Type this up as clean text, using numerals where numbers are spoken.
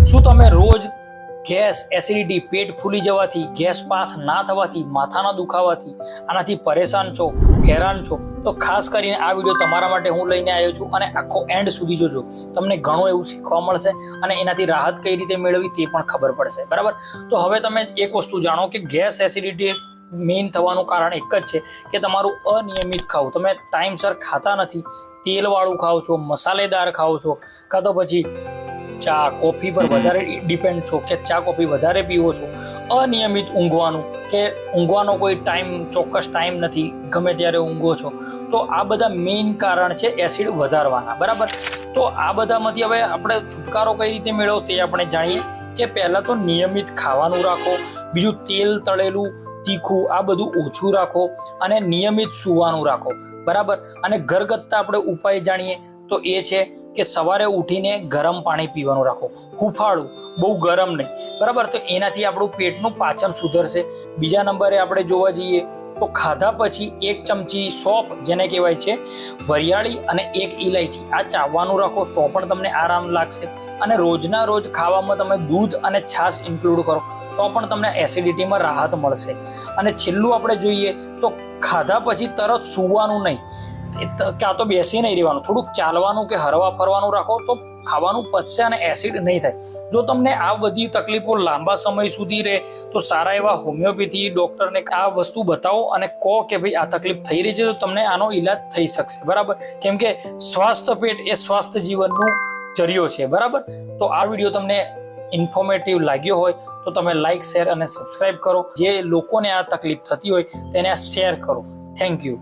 શું તમે રોજ ગેસ, એસિડિટી, પેટ ફૂલી જવાથી, ગેસ પાસ ના થવાથી, માથાના દુખાવાથી આનાથી પરેશાન છો, હેરાન છો? તો ખાસ કરીને આ વિડીયો તમારા માટે હું લઈને આવ્યો છું અને આખો એન્ડ સુધી જોજો. તમને ઘણું એવું શીખવા મળશે અને એનાથી રાહત કઈ રીતે મેળવવી તે પણ ખબર પડશે. બરાબર? તો હવે તમે એક વસ્તુ જાણો કે ગેસ, એસિડિટી મેઇન થવાનું કારણ એક જ છે કે તમારું અનિયમિત ખાવું. તમે ટાઈમસર ખાતા નથી, તેલવાળું ખાઓ છો, મસાલેદાર ખાઓ છો, કાં તો પછી ચા કોફી પર વધારે ડિપેન્ડ છો કે ચા કોફી વધારે પીવો છો, અનિયમિત ઊંઘવાનું કે ઊંઘવાનો કોઈ ચોક્કસ ટાઈમ નથી, ગમે ત્યારે ઊંઘો છો. તો આ બધા મેઇન કારણ છે એસિડ વધારવાના. બરાબર? તો આ બધામાંથી હવે આપણે છુટકારો કઈ રીતે મેળવો તે આપણે જાણીએ કે પહેલાં તો નિયમિત ખાવાનું રાખો, બીજું તેલ તળેલું તીખું આ બધું ઓછું રાખો અને નિયમિત સૂવાનું રાખો. બરાબર? અને ઘરગથ્થા આપણે ઉપાય જાણીએ તો એ છે કે સવારે ઉઠીને ગરમ પાણી પીવાનું રાખો, હુંફાળું, બહુ ગરમ નહીં. બરાબર? તો એનાથી આપણું પેટનું પાચન સુધરશે. બીજા નંબરે આપણે જોવા જઈએ તો ખાધા પછી 1 ચમચી સોંફ, જેને કહેવાય છે વરિયાળી, અને 1 ઇલાયચી આ ચાવવાનું રાખો તો પણ તમને આરામ લાગશે. અને રોજના રોજ ખાવામાં તમે દૂધ અને છાશ ઇન્ક્લુડ કરો તો પણ તમને એસિડિટીમાં રાહત મળશે. અને છેલ્લું આપણે જોઈએ તો ખાધા પછી તરત સૂવાનું નહીં, કાં તો બેસી નહીં રહેવાનું, થોડુંક ચાલવાનું કે હરવા ફરવાનું રાખો તો ખાવાનું પચશે અને એસિડ નહીં થાય. જો તમને આ બધી તકલીફો લાંબા સમય સુધી રહે તો સારા એવા હોમિયોપેથી ડૉક્ટરને આ વસ્તુ બતાવો અને કહો કે ભાઈ આ તકલીફ થઈ રહી છે તો તમને આનો ઈલાજ થઈ શકશે. બરાબર? કેમ કે સ્વાસ્થ્ય પેટ એ સ્વાસ્થ્ય જીવનનું જરિયો છે. બરાબર? તો આ વિડીયો તમને ઇન્ફોર્મેટિવ લાગ્યો હોય તો તમે લાઇક, શેર અને સબસ્ક્રાઇબ કરો. જે લોકોને આ તકલીફ થતી હોય તેને આ શેર કરો. Thank you.